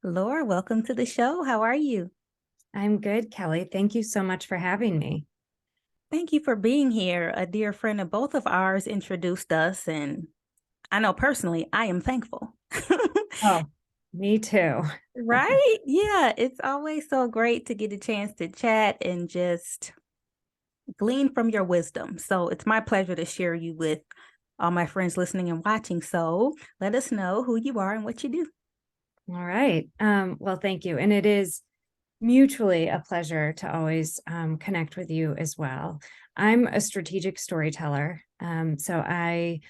Laura, welcome to the show. How are you? I'm good, Kelly. Thank you so much for having me. Thank you for being here. A dear friend of both of ours introduced us, and I know personally I am thankful. Oh, me too. Right? Yeah, it's always so great to get a chance to chat and just glean from your wisdom. So it's my pleasure to share you with all my friends listening and watching. So let us know who you are and what you do. All right. Well, thank you. And it is mutually a pleasure to always connect with you as well. I'm a strategic storyteller. So I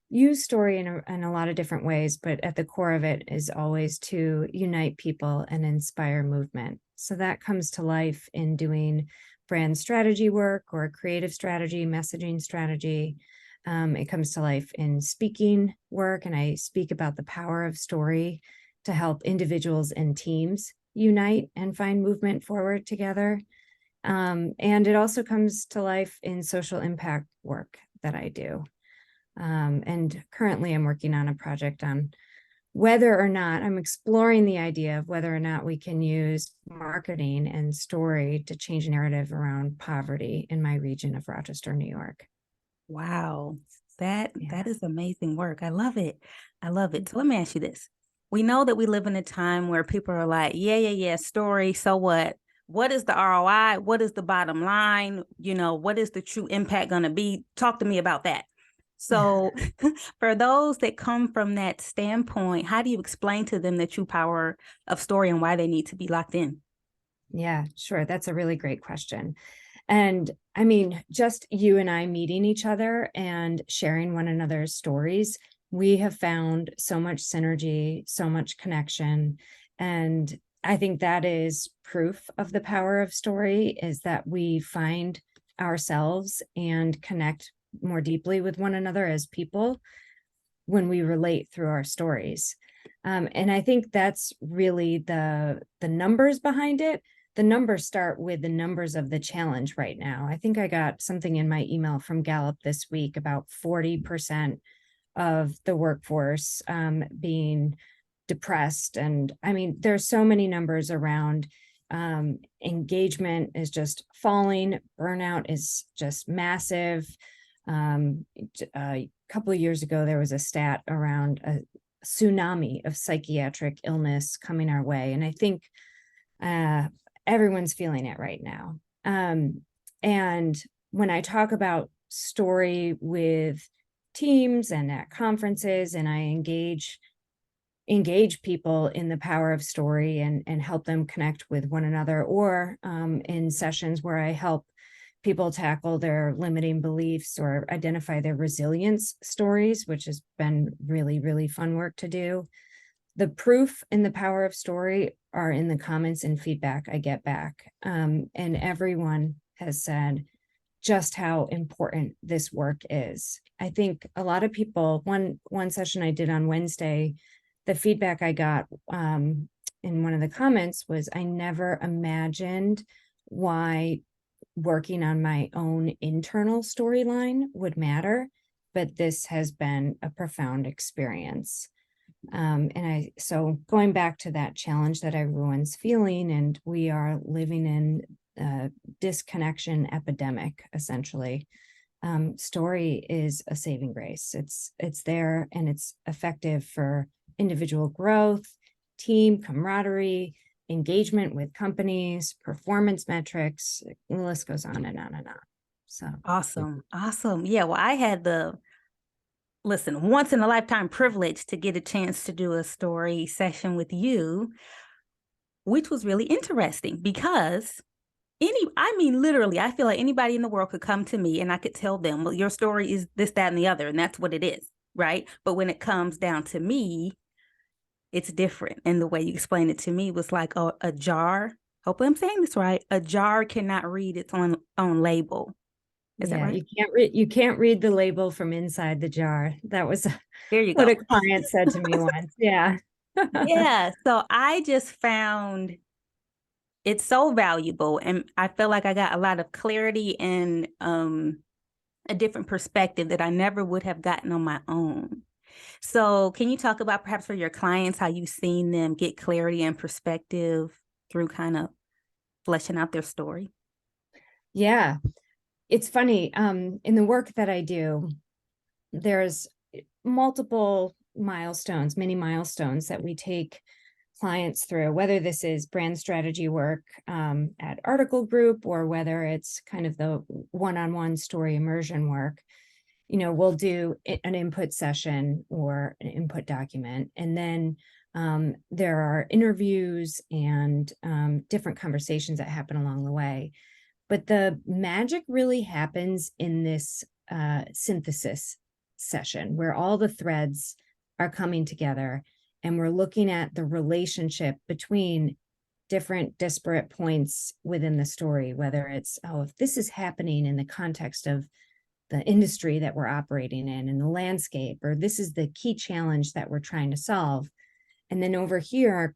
use story in a lot of different ways, but at the core of it is always to unite people and inspire movement. So that comes to life in doing brand strategy work or creative strategy, messaging strategy. It comes to life in speaking work, and I speak about the power of story to help individuals and teams unite and find movement forward together. And it also comes to life in social impact work that I do. And currently I'm working on a project on whether or not I'm exploring the idea of whether or not we can use marketing and story to change narrative around poverty in my region of Rochester, New York. Wow, that Yeah. is amazing work. I love it. I love it. So let me ask you this. We know that we live in a time where people are like, yeah, story. So what? What is the ROI? What is the bottom line? What is the true impact going to be? Talk to me about that. So for those that come from that standpoint, how do you explain to them the true power of story and why they need to be locked in? Yeah, sure. That's a really great question. And I mean, just you and I meeting each other and sharing one another's stories, we have found so much synergy, so much connection. And I think that is proof of the power of story is that we find ourselves and connect more deeply with one another as people when we relate through our stories. And I think that's really the numbers behind it. The numbers start with the numbers of the challenge right now. I think I got something in my email from Gallup this week about 40% of the workforce being depressed. And I mean, there's so many numbers around. Engagement is just falling, burnout is just massive. A couple of years ago, there was a stat around a tsunami of psychiatric illness coming our way. And I think uh, everyone's feeling it right now. And when I talk about story with teams and at conferences, and I engage people in the power of story and help them connect with one another, or in sessions where I help people tackle their limiting beliefs or identify their resilience stories, which has been really, really fun work to do. The proof in the power of story are in the comments and feedback I get back. And everyone has said just how important this work is. I think a lot of people, one session I did on Wednesday, the feedback I got in one of the comments was, I never imagined why working on my own internal storyline would matter, but this has been a profound experience. So going back to that challenge that everyone's feeling, and we are living in a disconnection epidemic, essentially. Story is a saving grace. It's there and it's effective for individual growth, team camaraderie, engagement with companies, performance metrics. The list goes on and on and on. So Awesome. Awesome. Yeah. Well, I had the once in a lifetime privilege to get a chance to do a story session with you, which was really interesting because literally, I feel like anybody in the world could come to me and I could tell them, well, your story is this, that, and the other, and that's what it is. Right. But when it comes down to me, it's different. And the way you explained it to me was like a jar. Hopefully I'm saying this right. A jar cannot read its own label. Is that yeah, right? you can't read the label from inside the jar. That was There you what go. a client said to me once. Yeah. Yeah. So I just found it's so valuable. And I feel like I got a lot of clarity and a different perspective that I never would have gotten on my own. So, can you talk about perhaps for your clients how you've seen them get clarity and perspective through kind of fleshing out their story? Yeah, it's funny. In the work that I do, there's multiple milestones, many milestones that we take clients through, whether this is brand strategy work at Article Group or whether it's kind of the one-on-one story immersion work. We'll do an input session or an input document, and then there are interviews and different conversations that happen along the way. But the magic really happens in this synthesis session where all the threads are coming together and we're looking at the relationship between different disparate points within the story, whether it's, oh, if this is happening in the context of the industry that we're operating in and the landscape, or this is the key challenge that we're trying to solve. And then over here,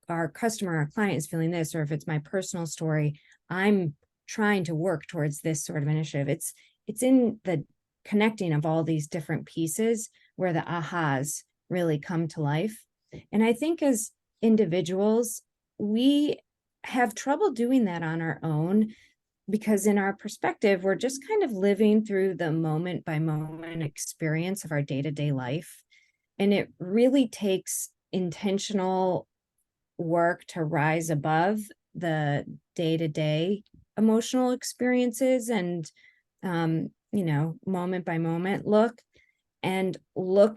our customer, our client is feeling this, or if it's my personal story, I'm trying to work towards this sort of initiative. It's in the connecting of all these different pieces where the ahas really come to life. And I think as individuals, we have trouble doing that on our own because in our perspective, we're just kind of living through the moment by moment experience of our day-to-day life. And it really takes intentional work to rise above the day-to-day emotional experiences and moment by moment look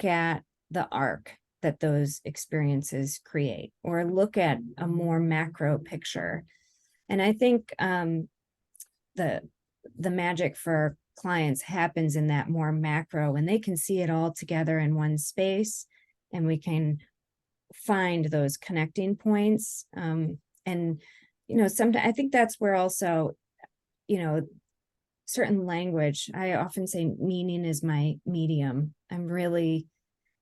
at the arc that those experiences create, or look at a more macro picture. And I think the magic for clients happens in that more macro, and they can see it all together in one space, and we can find those connecting points. And sometimes I think that's where also, certain language, I often say meaning is my medium. I'm really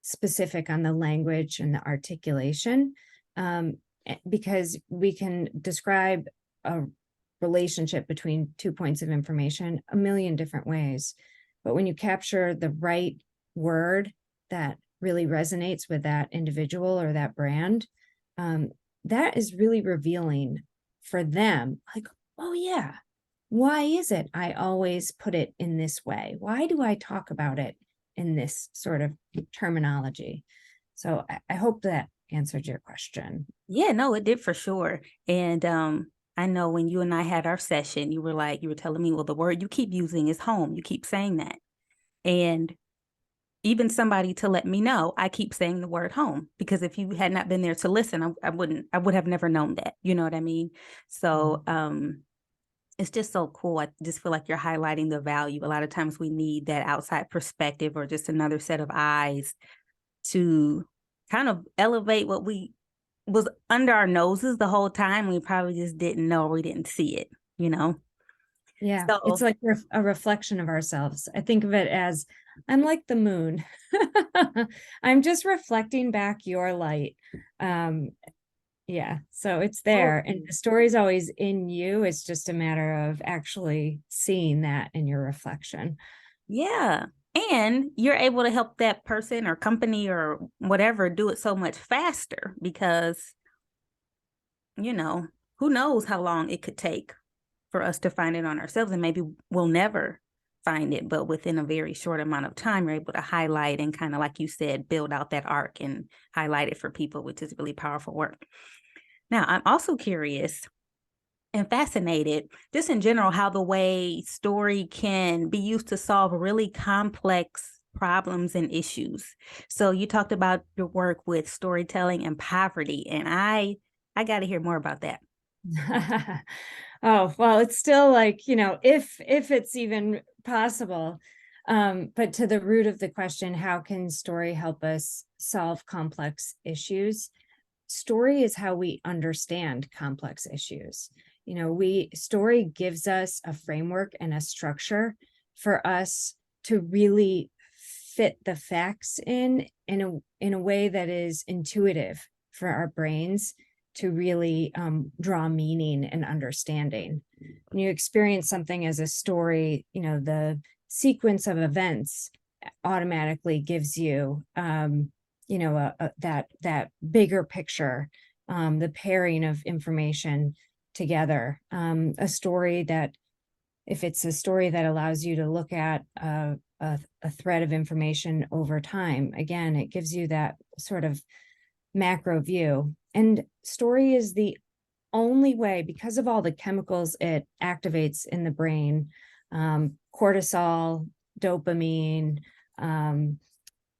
specific on the language and the articulation, because we can describe a relationship between 2 points of information a million different ways. But when you capture the right word that really resonates with that individual or that brand, that is really revealing for them. Like, oh yeah, why is it I always put it in this way? Why do I talk about it in this sort of terminology? So I hope that answered your question. Yeah, no, it did for sure. And I know when you and I had our session, you were telling me, well, the word you keep using is home. You keep saying that. And even somebody to let me know, I keep saying the word home, because if you had not been there to listen, I would have never known that. You know what I mean? So it's just so cool. I just feel like you're highlighting the value. A lot of times we need that outside perspective or just another set of eyes to kind of elevate what we was under our noses the whole time. We probably just didn't know, we didn't see it, you know? Yeah, it's So like a reflection of ourselves. I think of it as I'm like the moon. I'm just reflecting back your light. Yeah, so it's there, and the story's always in you. It's just a matter of actually seeing that in your reflection. yeah. And you're able to help that person or company or whatever do it so much faster because, you know, who knows how long it could take for us to find it on ourselves. And maybe we'll never find it, but within a very short amount of time, you're able to highlight and kind of, like you said, build out that arc and highlight it for people, which is really powerful work. Now, I'm also curious and fascinated, just in general, how the way story can be used to solve really complex problems and issues. So you talked about your work with storytelling and poverty, and I got to hear more about that. Oh, well, it's still like, if it's even possible. But to the root of the question, how can story help us solve complex issues? Story is how we understand complex issues. Story gives us a framework and a structure for us to really fit the facts in a way that is intuitive for our brains to really draw meaning and understanding. When you experience something as a story, the sequence of events automatically gives you, that bigger picture, the pairing of information together. A story that, if it's a story that allows you to look at a thread of information over time, again, it gives you that sort of macro view. And story is the only way, because of all the chemicals it activates in the brain, cortisol, dopamine,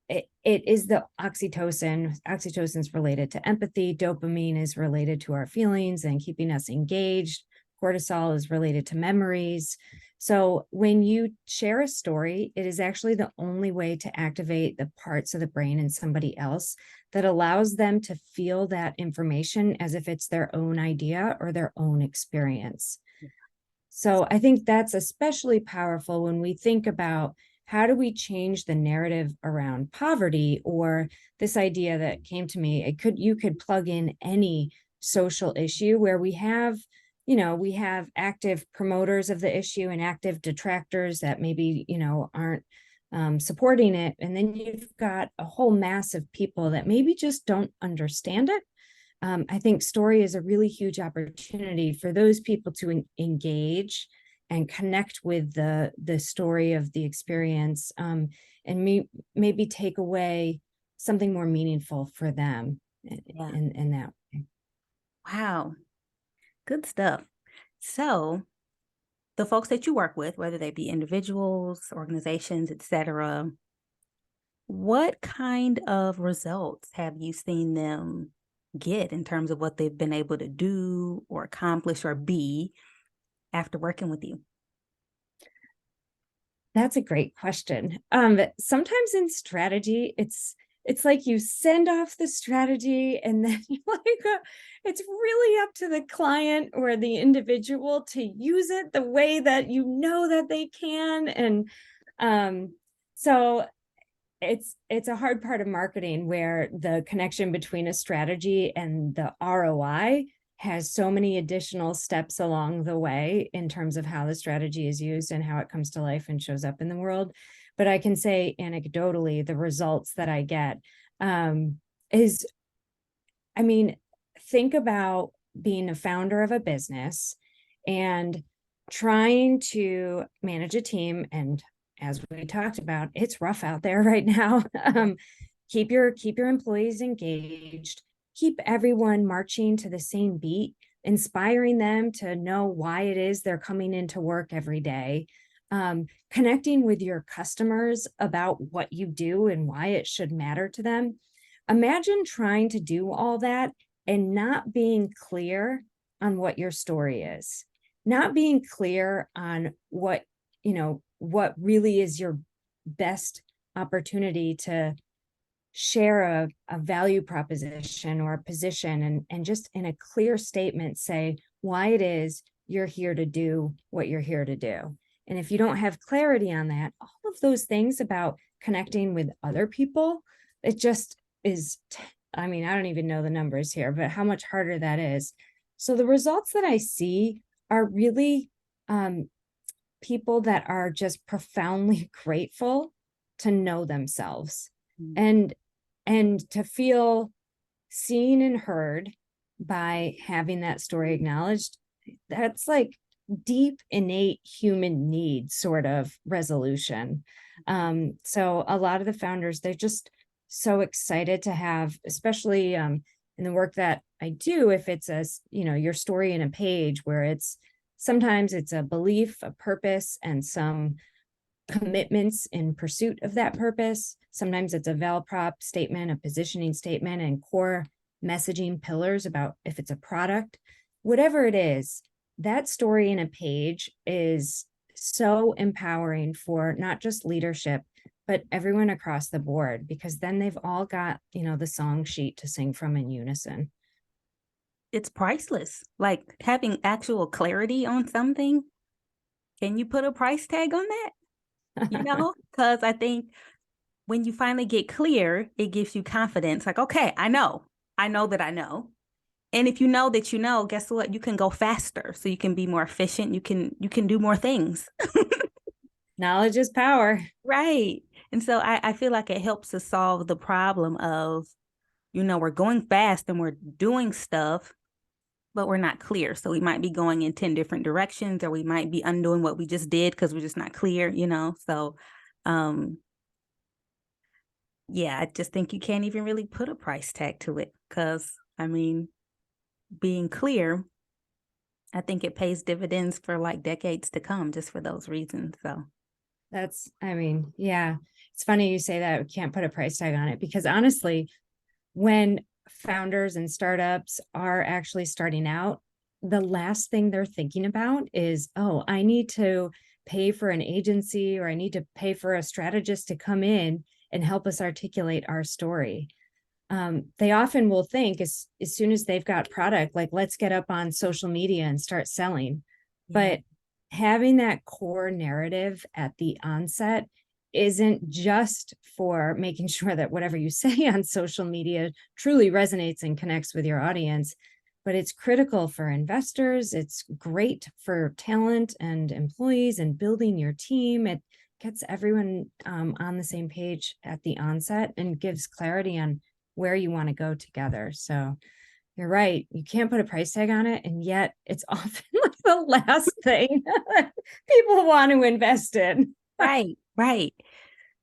it is the oxytocin. Oxytocin is related to empathy. Dopamine is related to our feelings and keeping us engaged. Cortisol is related to memories. So when you share a story, it is actually the only way to activate the parts of the brain in somebody else that allows them to feel that information as if it's their own idea or their own experience. So I think that's especially powerful when we think about, how do we change the narrative around poverty, or this idea that came to me, you could plug in any social issue where we have active promoters of the issue and active detractors that maybe, aren't supporting it. And then you've got a whole mass of people that maybe just don't understand it. I think story is a really huge opportunity for those people to engage and connect with the story of the experience, and maybe take away something more meaningful for them in that way. Wow. Good stuff. So the folks that you work with, whether they be individuals, organizations, etc., what kind of results have you seen them get in terms of what they've been able to do or accomplish or be after working with you? That's a great question. Sometimes in strategy, it's like you send off the strategy and then it's really up to the client or the individual to use it the way that that they can. And so it's a hard part of marketing, where the connection between a strategy and the ROI has so many additional steps along the way in terms of how the strategy is used and how it comes to life and shows up in the world. But I can say anecdotally, the results that I get is, think about being a founder of a business and trying to manage a team. And as we talked about, it's rough out there right now. Keep your employees engaged, keep everyone marching to the same beat, inspiring them to know why it is they're coming into work every day, connecting with your customers about what you do and why it should matter to them. Imagine trying to do all that and not being clear on what your story is, not being clear on what really is your best opportunity to share a value proposition or a position, and just in a clear statement say why it is you're here to do what you're here to do. And if you don't have clarity on that, all of those things about connecting with other people, it just is, I don't even know the numbers here, but how much harder that is. So the results that I see are really people that are just profoundly grateful to know themselves and to feel seen and heard by having that story acknowledged. That's like deep, innate human need sort of resolution. So a lot of the founders, they're just so excited to have, especially in the work that I do, if it's your story in a page, where sometimes it's a belief, a purpose, and some commitments in pursuit of that purpose. Sometimes it's a val prop statement, a positioning statement, and core messaging pillars about if it's a product. Whatever it is, that story in a page is so empowering for not just leadership, but everyone across the board, because then they've all got, the song sheet to sing from in unison. It's priceless. Like having actual clarity on something. Can you put a price tag on that? Because I think when you finally get clear, it gives you confidence. Like, okay, I know that I know. And if you know that you know, guess what? You can go faster, so you can be more efficient. You can do more things. Knowledge is power. Right. And so I feel like it helps to solve the problem of, we're going fast and we're doing stuff, but we're not clear. So we might be going in 10 different directions, or we might be undoing what we just did because we're just not clear, So, yeah, I just think you can't even really put a price tag to it because, being clear, I think it pays dividends for like decades to come just for those reasons. So, Yeah, it's funny you say that we can't put a price tag on it, because honestly, when founders and startups are actually starting out, the last thing they're thinking about is, oh, I need to pay for an agency, or I need to pay for a strategist to come in and help us articulate our story. They often will think, as soon as they've got product, like, let's get up on social media and start selling. yeah. But having that core narrative at the onset isn't just for making sure that whatever you say on social media truly resonates and connects with your audience, but it's critical for investors. It's great for talent and employees and building your team. It gets everyone on the same page at the onset and gives clarity on where you want to go together. So you're right. You can't put a price tag on it. And yet it's often like the last thing people want to invest in. Right, right.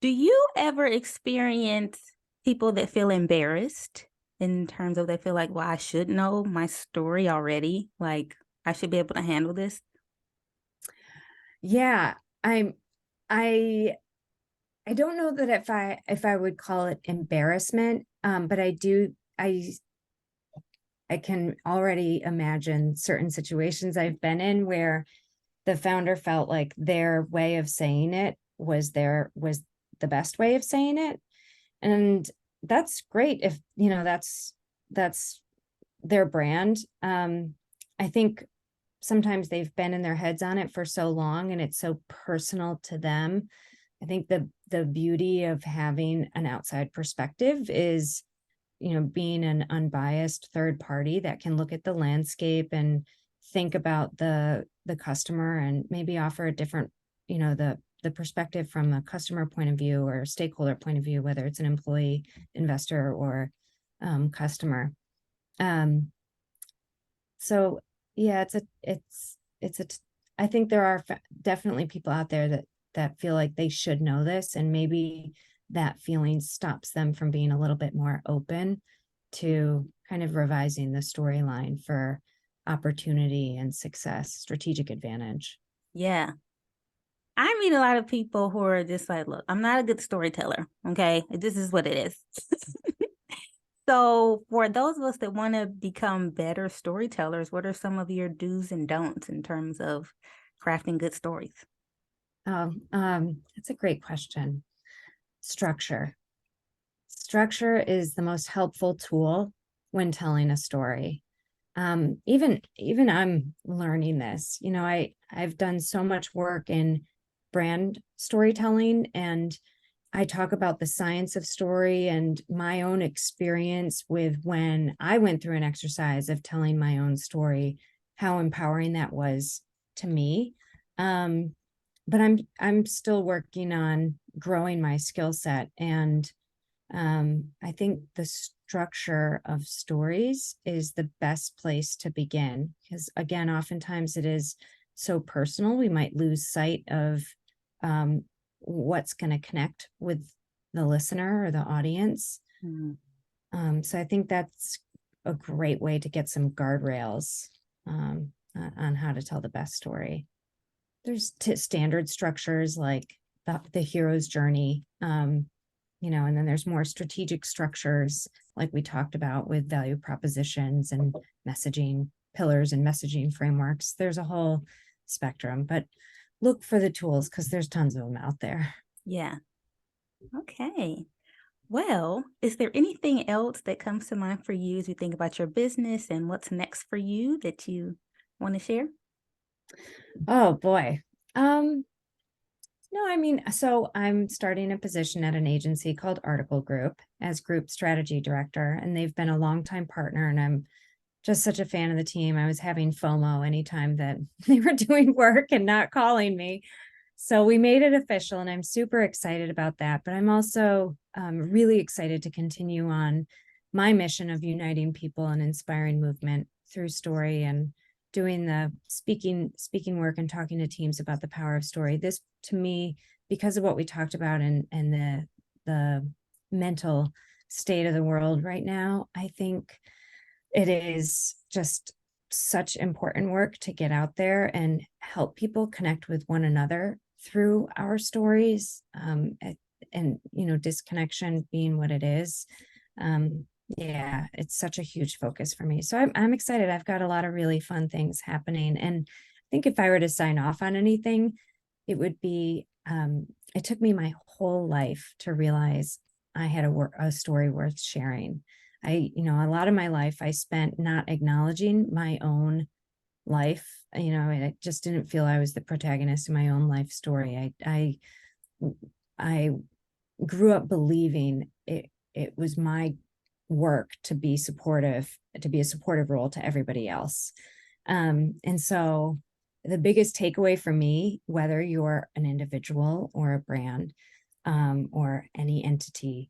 Do you ever experience people that feel embarrassed in terms of they feel like, well, I should know my story already. Like I should be able to handle this? Yeah, I I don't know that if I would call it embarrassment, but I can already imagine certain situations I've been in where the founder felt like their way of saying it was the best way of saying it. And that's great if, that's their brand. I think sometimes they've been in their heads on it for so long and it's so personal to them. I think the beauty of having an outside perspective is, being an unbiased third party that can look at the landscape and think about the customer and maybe offer a different, the perspective from a customer point of view or stakeholder point of view, whether it's an employee, investor, or customer. So yeah, I think there are definitely people out there that feel like they should know this, and maybe that feeling stops them from being a little bit more open to kind of revising the storyline for opportunity and success, strategic advantage. Yeah. I meet a lot of people who are just like, look, I'm not a good storyteller. Okay. This is what it is. So for those of us that want to become better storytellers, what are some of your do's and don'ts in terms of crafting good stories? That's a great question. Structure. Structure is the most helpful tool when telling a story. Even I'm learning this. I've done so much work in brand storytelling, and I talk about the science of story and my own experience with when I went through an exercise of telling my own story, how empowering that was to me. But I'm still working on growing my skill set, and I think the structure of stories is the best place to begin, because again, oftentimes it is so personal, we might lose sight of what's going to connect with the listener or the audience. So I think that's a great way to get some guardrails on how to tell the best story. There's standard structures like the hero's journey, and then there's more strategic structures like we talked about with value propositions and messaging pillars and messaging frameworks. There's a whole spectrum, but look for the tools because there's tons of them out there. Yeah. Okay. Well, is there anything else that comes to mind for you as you think about your business and what's next for you that you want to share? Oh boy. No, so I'm starting a position at an agency called Article Group as group strategy director, and they've been a longtime partner, and I'm just such a fan of the team. I was having FOMO anytime that they were doing work and not calling me. So we made it official, and I'm super excited about that. But I'm also really excited to continue on my mission of uniting people and inspiring movement through story and doing the speaking work and talking to teams about the power of story. This, to me, because of what we talked about and the mental state of the world right now, I think it is just such important work to get out there and help people connect with one another through our stories, and disconnection being what it is. Yeah, it's such a huge focus for me, so I'm excited. I've got a lot of really fun things happening, and I think if I were to sign off on anything, it would be, it took me my whole life to realize I had a story worth sharing. A lot of my life I spent not acknowledging my own life, and I just didn't feel I was the protagonist in my own life story. I grew up believing it was my work to be a supportive role to everybody else. And so the biggest takeaway for me, whether you're an individual or a brand, or any entity,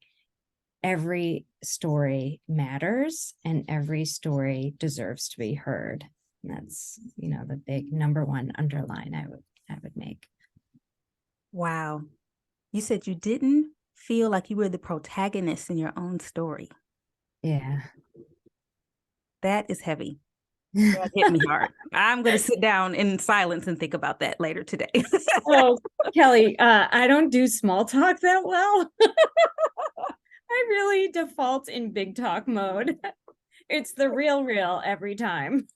every story matters and every story deserves to be heard. And that's, the big number one underline I would make. Wow. You said you didn't feel like you were the protagonist in your own story. Yeah. That is heavy. That hit me hard. I'm going to sit down in silence and think about that later today. Oh, Kelly, I don't do small talk that well. I really default in big talk mode. It's the real every time.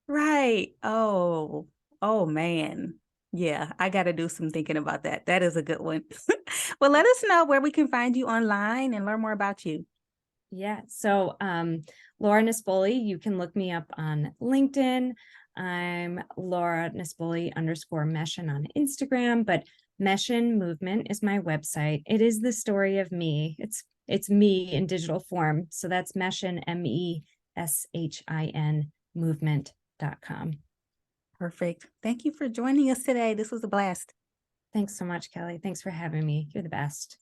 Right. Oh man. Yeah, I got to do some thinking about that. That is a good one. Well, let us know where we can find you online and learn more about you. Yeah. So, Laura Nespoli, you can look me up on LinkedIn. I'm Laura Nespoli _Meshin on Instagram, but Meshin Movement is my website. It is the story of me. It's me in digital form. So that's Meshin, MESHIN movement.com. Perfect. Thank you for joining us today. This was a blast. Thanks so much, Kelly. Thanks for having me. You're the best.